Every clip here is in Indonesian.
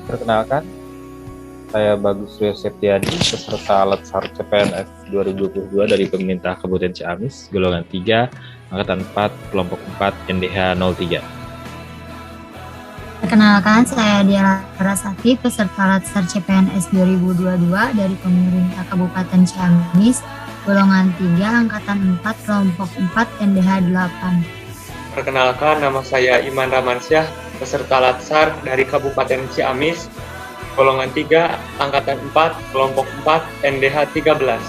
Perkenalkan, saya Bagus Rio Septiadi, peserta Latsar CPNS 2022 dari Pemerintah Kabupaten Ciamis, golongan 3, Angkatan 4, Kelompok 4, NDH 03. Perkenalkan, saya Diara Rasati, peserta Latsar CPNS 2022 dari Pemerintah Kabupaten Ciamis, golongan 3, Angkatan 4, Kelompok 4, NDH 8. Perkenalkan, nama saya Iman Ramansyah, peserta Latsar dari Kabupaten Ciamis, golongan 3, Angkatan 4, Kelompok 4, NDH 13.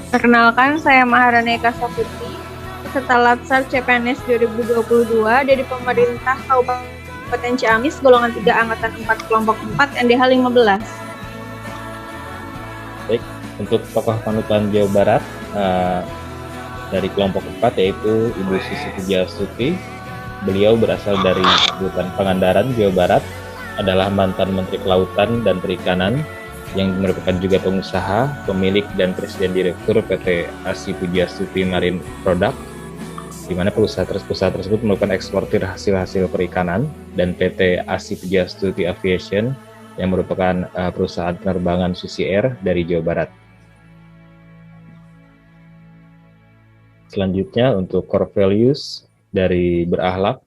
Perkenalkan, saya Maharani Eka Saputi, peserta Latsar CPNS 2022 dari Pemerintah Kabupaten Ciamis, golongan 3, Angkatan 4, Kelompok 4, NDH 15. Baik, untuk tokoh panutan Jawa Barat dari kelompok 4 yaitu Ibu Susi Pujiastuti. Beliau berasal dari Kabupaten Pangandaran, Jawa Barat, adalah mantan Menteri Kelautan dan Perikanan yang merupakan juga pengusaha, pemilik dan presiden direktur PT ASI Pujiastuti Marine Product, di mana perusahaan tersebut melakukan eksportir hasil-hasil perikanan, dan PT ASI Pujiastuti Aviation yang merupakan perusahaan penerbangan Susi Air dari Jawa Barat. Selanjutnya untuk core values dari berakhlak,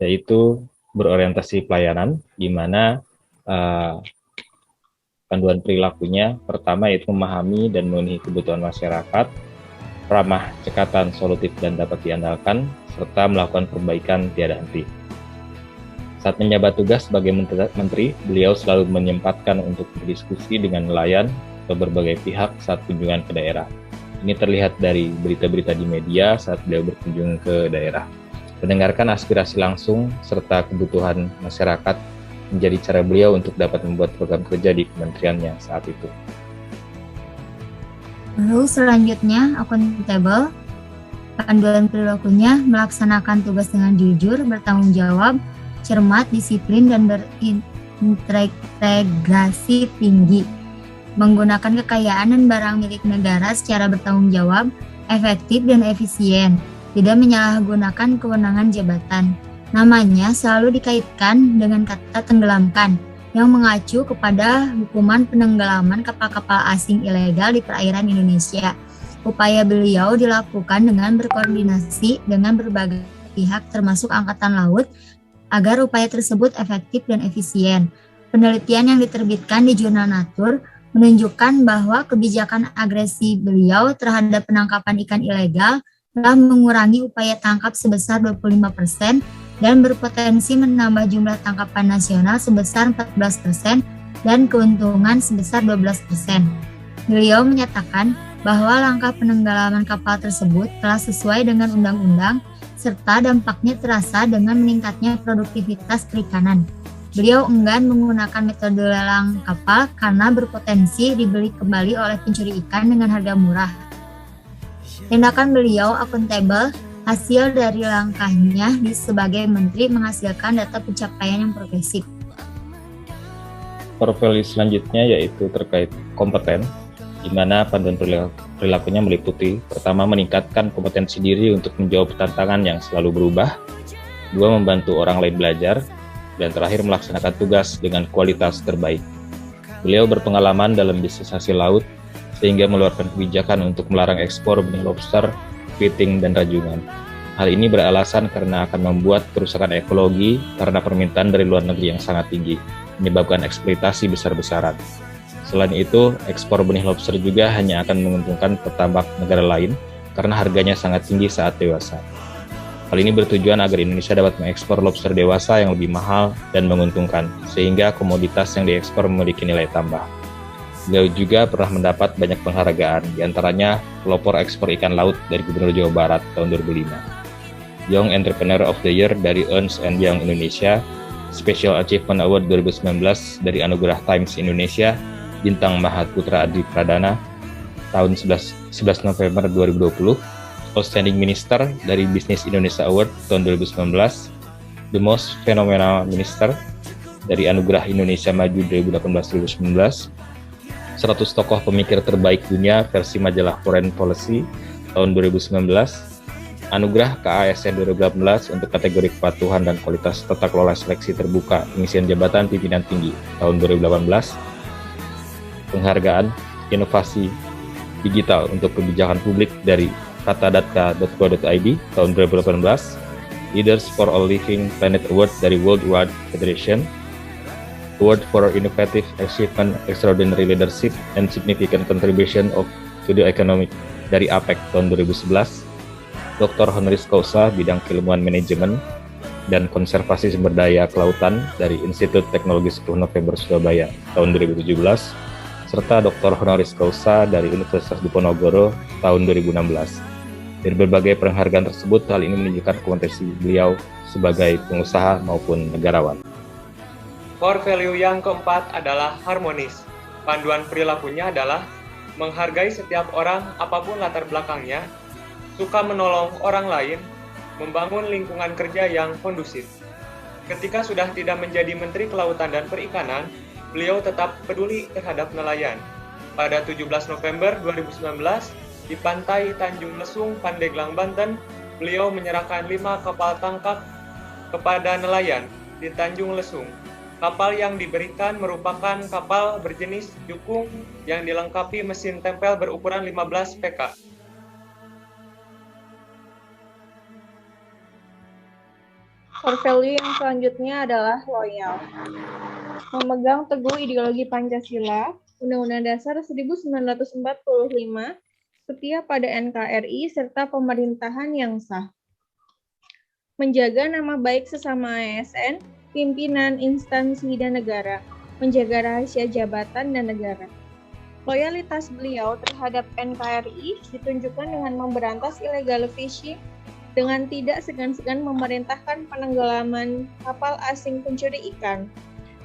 yaitu berorientasi pelayanan, di mana panduan perilakunya pertama yaitu memahami dan memenuhi kebutuhan masyarakat, ramah, cekatan, solutif dan dapat diandalkan, serta melakukan perbaikan tiada henti. Saat menjabat tugas sebagai menteri, beliau selalu menyempatkan untuk berdiskusi dengan nelayan atau berbagai pihak saat kunjungan ke daerah. Ini terlihat dari berita-berita di media saat beliau berkunjung ke daerah. Mendengarkan aspirasi langsung serta kebutuhan masyarakat menjadi cara beliau untuk dapat membuat program kerja di kementeriannya saat itu. Lalu selanjutnya, akuntabel. Panduan perilakunya melaksanakan tugas dengan jujur, bertanggung jawab, cermat, disiplin, dan berintegrasi tinggi. Menggunakan kekayaan dan barang milik negara secara bertanggung jawab, efektif, dan efisien. Tidak menyalahgunakan kewenangan jabatan. Namanya selalu dikaitkan dengan kata tenggelamkan, yang mengacu kepada hukuman penenggelaman kapal-kapal asing ilegal di perairan Indonesia. Upaya beliau dilakukan dengan berkoordinasi dengan berbagai pihak termasuk Angkatan Laut agar upaya tersebut efektif dan efisien. Penelitian yang diterbitkan di Jurnal Nature menunjukkan bahwa kebijakan agresi beliau terhadap penangkapan ikan ilegal telah mengurangi upaya tangkap sebesar 25% dan berpotensi menambah jumlah tangkapan nasional sebesar 14% dan keuntungan sebesar 12%. Beliau menyatakan bahwa langkah penenggelaman kapal tersebut telah sesuai dengan undang-undang serta dampaknya terasa dengan meningkatnya produktivitas perikanan. Beliau enggan menggunakan metode lelang kapal karena berpotensi dibeli kembali oleh pencuri ikan dengan harga murah. Tindakan beliau akuntabel, hasil dari langkahnya sebagai menteri menghasilkan data pencapaian yang progresif. Core values selanjutnya yaitu terkait kompeten, di mana panduan perilakunya meliputi pertama meningkatkan kompetensi diri untuk menjawab tantangan yang selalu berubah, dua membantu orang lain belajar, dan terakhir melaksanakan tugas dengan kualitas terbaik. Beliau berpengalaman dalam bisnis hasil laut sehingga mengeluarkan kebijakan untuk melarang ekspor benih lobster, kepiting, dan rajungan. Hal ini beralasan karena akan membuat kerusakan ekologi karena permintaan dari luar negeri yang sangat tinggi, menyebabkan eksploitasi besar-besaran. Selain itu, ekspor benih lobster juga hanya akan menguntungkan petambak negara lain karena harganya sangat tinggi saat dewasa. Hal ini bertujuan agar Indonesia dapat mengekspor lobster dewasa yang lebih mahal dan menguntungkan, sehingga komoditas yang diekspor memiliki nilai tambah. Beliau juga pernah mendapat banyak penghargaan, diantaranya pelopor ekspor ikan laut dari Gubernur Jawa Barat tahun 2005, Young Entrepreneur of the Year dari Ernst & Young Indonesia, Special Achievement Award 2019 dari Anugerah Times Indonesia, Bintang Mahaputra Adi Pradana tahun 11 November 2020, Outstanding Minister dari Business Indonesia Award tahun 2019, The Most Phenomenal Minister dari Anugerah Indonesia Maju 2018-2019, 100 tokoh pemikir terbaik dunia versi majalah Foreign Policy tahun 2019, Anugerah KASN 2018 untuk kategori kepatuhan dan kualitas tata kelola seleksi terbuka pengisian jabatan pimpinan tinggi tahun 2018. Penghargaan inovasi digital untuk kebijakan publik dari katadata.co.id tahun 2018. Leaders for a Living Planet Award dari World Wide Federation. Award for Innovative Achievement, Extraordinary Leadership and Significant Contribution to the Economic dari APEC tahun 2011. Dr. Honoris Causa bidang keilmuan manajemen dan konservasi sumber daya kelautan dari Institut Teknologi 10 November Surabaya tahun 2017, serta Dr. Honoris Causa dari Universitas Diponegoro tahun 2016. Dari berbagai penghargaan tersebut, hal ini menunjukkan kompetensi beliau sebagai pengusaha maupun negarawan. Core value yang keempat adalah harmonis. Panduan perilakunya adalah menghargai setiap orang apapun latar belakangnya, suka menolong orang lain, membangun lingkungan kerja yang kondusif. Ketika sudah tidak menjadi Menteri Kelautan dan Perikanan, beliau tetap peduli terhadap nelayan. Pada 17 November 2019, di pantai Tanjung Lesung, Pandeglang, Banten, beliau menyerahkan 5 kapal tangkap kepada nelayan di Tanjung Lesung. Kapal yang diberikan merupakan kapal berjenis jukung yang dilengkapi mesin tempel berukuran 15 pk. Core value yang selanjutnya adalah loyal. Memegang teguh ideologi Pancasila, Undang-Undang Dasar 1945, setia pada NKRI, serta pemerintahan yang sah. Menjaga nama baik sesama ASN, pimpinan, instansi, dan negara. Menjaga rahasia jabatan dan negara. Loyalitas beliau terhadap NKRI ditunjukkan dengan memberantas illegal fishing, dengan tidak segan-segan memerintahkan penenggelaman kapal asing pencuri ikan.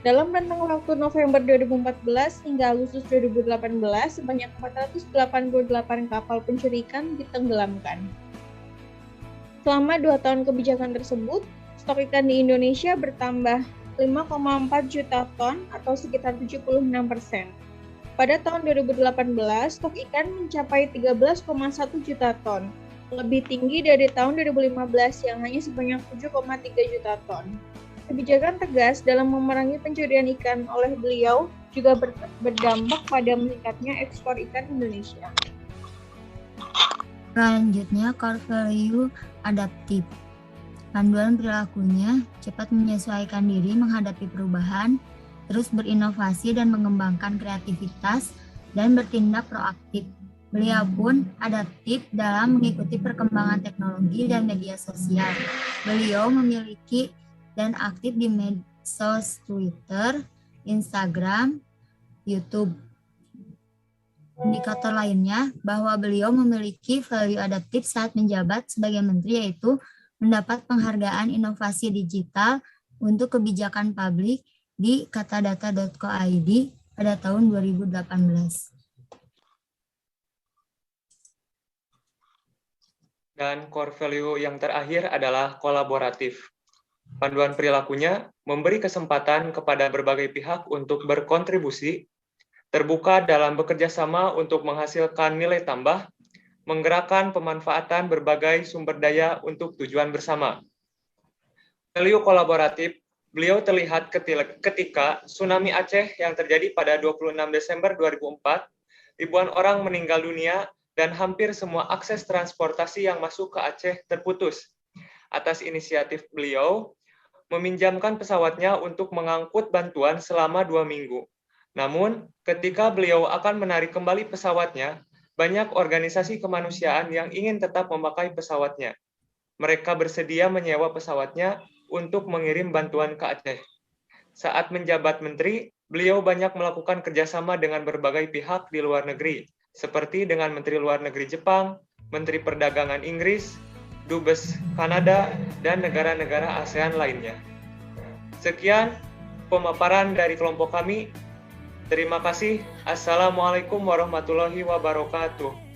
Dalam rentang waktu November 2014 hingga Agustus 2018, sebanyak 488 kapal pencuri ikan ditenggelamkan. Selama 2 tahun kebijakan tersebut, stok ikan di Indonesia bertambah 5,4 juta ton atau sekitar 76%. Pada tahun 2018, stok ikan mencapai 13,1 juta ton, lebih tinggi dari tahun 2015 yang hanya sebanyak 7,3 juta ton. Kebijakan tegas dalam memerangi pencurian ikan oleh beliau juga berdampak pada meningkatnya ekspor ikan Indonesia. Selanjutnya, core value adaptif. Panduan perilakunya cepat menyesuaikan diri menghadapi perubahan, terus berinovasi dan mengembangkan kreativitas, dan bertindak proaktif. Beliau pun adaptif dalam mengikuti perkembangan teknologi dan media sosial. Beliau memiliki dan aktif di medsos Twitter, Instagram, YouTube. Indikator lainnya bahwa beliau memiliki value adaptif saat menjabat sebagai menteri yaitu mendapat penghargaan inovasi digital untuk kebijakan publik di katadata.co.id pada tahun 2018. Dan core value yang terakhir adalah kolaboratif. Panduan perilakunya memberi kesempatan kepada berbagai pihak untuk berkontribusi, terbuka dalam bekerja sama untuk menghasilkan nilai tambah, menggerakkan pemanfaatan berbagai sumber daya untuk tujuan bersama. Value kolaboratif, beliau terlihat ketika tsunami Aceh yang terjadi pada 26 Desember 2004, ribuan orang meninggal dunia dan hampir semua akses transportasi yang masuk ke Aceh terputus. Atas inisiatif beliau, meminjamkan pesawatnya untuk mengangkut bantuan selama 2 minggu. Namun, ketika beliau akan menarik kembali pesawatnya, banyak organisasi kemanusiaan yang ingin tetap memakai pesawatnya. Mereka bersedia menyewa pesawatnya untuk mengirim bantuan ke Aceh. Saat menjabat menteri, beliau banyak melakukan kerjasama dengan berbagai pihak di luar negeri, seperti dengan Menteri Luar Negeri Jepang, Menteri Perdagangan Inggris, Dubes Kanada, dan negara-negara ASEAN lainnya. Sekian pemaparan dari kelompok kami. Terima kasih. Assalamualaikum warahmatullahi wabarakatuh.